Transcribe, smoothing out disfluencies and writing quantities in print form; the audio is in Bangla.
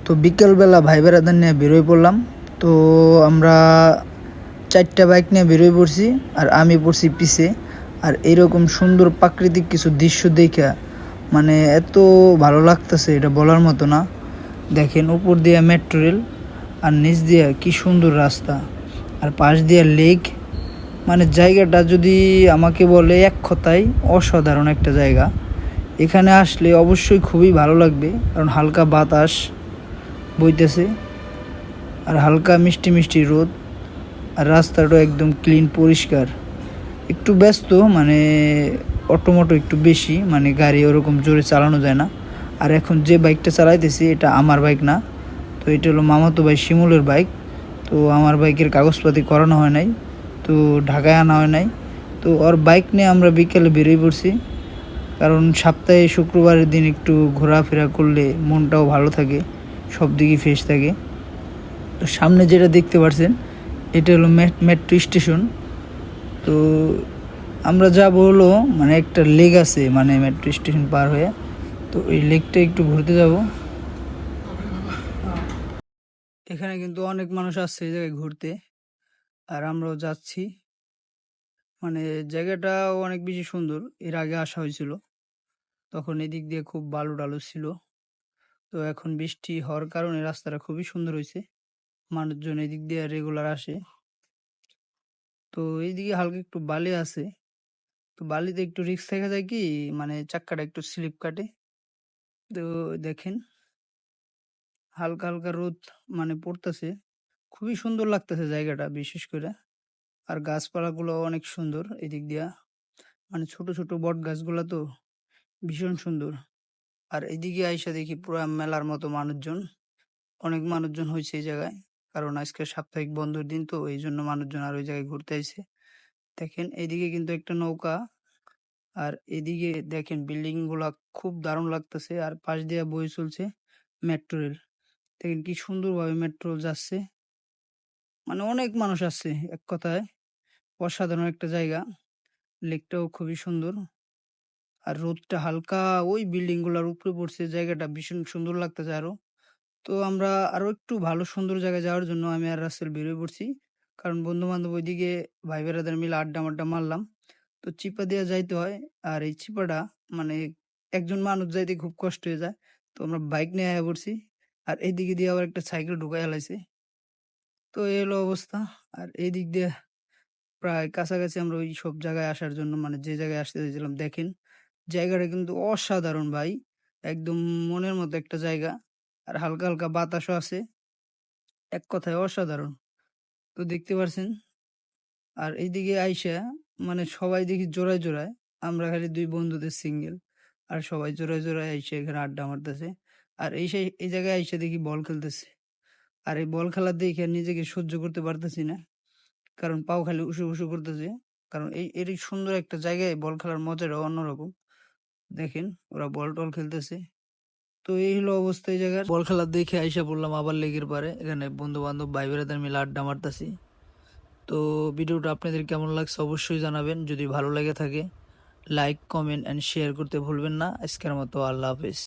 তো বিকেলবেলা ভাই বেড়াদার নিয়ে বেরোয় পড়লাম। তো আমরা 4টা বাইক নিয়ে বেরোয় পড়ছি, আর আমি পড়ছি পিছে। আর এরকম সুন্দর প্রাকৃতিক কিছু দৃশ্য দেখা মানে এত ভালো লাগতেছে, এটা বলার মতো না। দেখেন, উপর দিয়ে মেট্রো রেল, আর নিচ দিয়ে কি সুন্দর রাস্তা, আর পাশ দিয়ে লেক। মানে জায়গাটা যদি আমাকে বলে এক কথায় অসাধারণ একটা জায়গা। এখানে আসলে অবশ্যই খুবই ভালো লাগবে, কারণ হালকা বাতাস বইতেছে, আর হালকা মিষ্টি মিষ্টি রোদ, আর রাস্তাটা একদম ক্লিন পরিষ্কার। একটু ব্যস্ত, মানে অটোমোটো একটু বেশি, মানে গাড়ি ওরকম জোরে চালানো যায় না। আর এখন যে বাইকটা চালাইতেছি এটা আমার বাইক না, তো এটা হলো মামাতো ভাই শিমুলের বাইক। তো আমার বাইকের কাগজপাতি করানো হয় নাই, তো ঢাকায় আনা হয় নাই। তো ওর বাইক নিয়ে আমরা বিকেলে বেরিয়ে পড়ছি, কারণ সপ্তাহে শুক্রবারের দিন একটু ঘোরাফেরা করলে মনটাও ভালো থাকে, সব দিকই ফ্রেশ থাকে। তো সামনে যেটা দেখতে পাচ্ছেন এটা হলো মেট্রো স্টেশন। তো আমরা যাব হলো মানে একটা লেক আছে মানে মেট্রো স্টেশন পার হয়ে, তো ওই লেকটা একটু ঘুরতে যাব। এখানে কিন্তু অনেক মানুষ আসছে এই জায়গায় ঘুরতে, আর আমরাও যাচ্ছি। মানে জায়গাটাও অনেক বেশি সুন্দর, এর আগে আসা হয়েছিল, তখন এদিক দিয়ে খুব বালু টালু ছিল। তো এখন বৃষ্টি হওয়ার কারণে রাস্তাটা খুবই সুন্দর হয়েছে, মানুষজন এদিক দিয়ে রেগুলার আসে। তো এইদিকে হালকা একটু বালি আছে, তো বালিতে একটু রিস্ক দেখা যায় কি, মানে চাক্কাটা একটু স্লিপ কাটে। তো দেখেন, হালকা হালকা রোদ মানে পড়তেছে, খুবই সুন্দর লাগতেছে জায়গাটা বিশেষ করে। আর গাছপালাগুলো অনেক সুন্দর এদিক দিয়া, মানে ছোট ছোট বট গাছগুলা তো ভীষণ সুন্দর। আর এদিকে আইসা দেখি পুরা মেলার মতো মানুষজন, অনেক মানুষজন হয়েছে এই জায়গায়, কারণ আজকে সাপ্তাহিক বন্ধের দিন, তো এই জন্য মানুষজন আর ওই জায়গায় ঘুরতে আইছে। দেখেন এইদিকে কিন্তু একটা নৌকা, আর এদিকে দেখেন বিল্ডিং গুলা খুব দারুণ লাগতেছে, আর পাশ দিয়ে বয়ে চলছে মেট্রো রেল। দেখেন কি সুন্দরভাবে মেট্রো যাচ্ছে, মানে অনেক মানুষ আসছে এক কথায়। অসাধারণ একটা জায়গা, লেকটাও খুবই সুন্দর, আর রোদটা হালকা ওই বিল্ডিং গুলার উপরে পড়ছে, জায়গাটা ভীষণ সুন্দর লাগতেছে আরো। তো আমরা আরো একটু ভালো সুন্দর জায়গায় যাওয়ার জন্য আমি আর রাসেল বেরিয়ে পড়ছি, কারণ বন্ধু বান্ধব ওইদিকে ভাই বেড়াদের মিলে আড্ডা মাড্ডা মারলাম। তো চিপা দিয়ে যাইতে হয়, আর এই চিপাটা মানে একজন মানুষ যাইতে খুব কষ্ট হয়ে যায়। তো আমরা বাইক নিয়ে আয়া পড়ছি, আর এইদিকে দিয়ে আবার একটা সাইকেল ঢুকাই হেলাইছে। তো এই হলো অবস্থা। আর এই দিক দিয়ে প্রায় কাছাকাছি আমরা ওই সব জায়গায় আসার জন্য, মানে যে জায়গায় আসতে চাইছিলাম, দেখেন জায়গাটা কিন্তু অসাধারণ ভাই, একদম মনের মতো একটা জায়গা। আর হালকা হালকা বাতাসও আছে, এক কথায় অসাধারণ। তো দেখতে পারছেন। আর এইদিকে আইসা মানে সবাই দেখি জোড়ায় জোড়ায়, আমরা খালি দুই বন্ধুদের সিঙ্গেল, আর সবাই জোড়ায় জোড়ায় আইসা এখানে আড্ডা মারতেছে। আর এই জায়গায় আইসা দেখি বল খেলতেছে, আর এই বল খেলা দেখে নিজেকে সহ্য করতে পারতেছি না, কারণ পাও খালি উসু উসু করতেছে। কারণ এই সুন্দর একটা জায়গায় বল খেলার মজাটা অন্যরকম। দেখেন ওরা বল টল খেলতেছে। তো এই হলো অবস্থা এই জায়গার। বল খেলা দেখে আইসা পড়লাম আবার লেগের পারে, এখানে বন্ধু বান্ধব ভাই বেড়াদের মিলে আড্ডা মারতাছি। তো ভিডিওটা আপনাদের কেমন লাগছে অবশ্যই জানাবেন, যদি ভালো লেগে থাকে লাইক কমেন্ট এন্ড শেয়ার করতে ভুলবেন না। আজকের মতো আল্লাহ হাফেজ।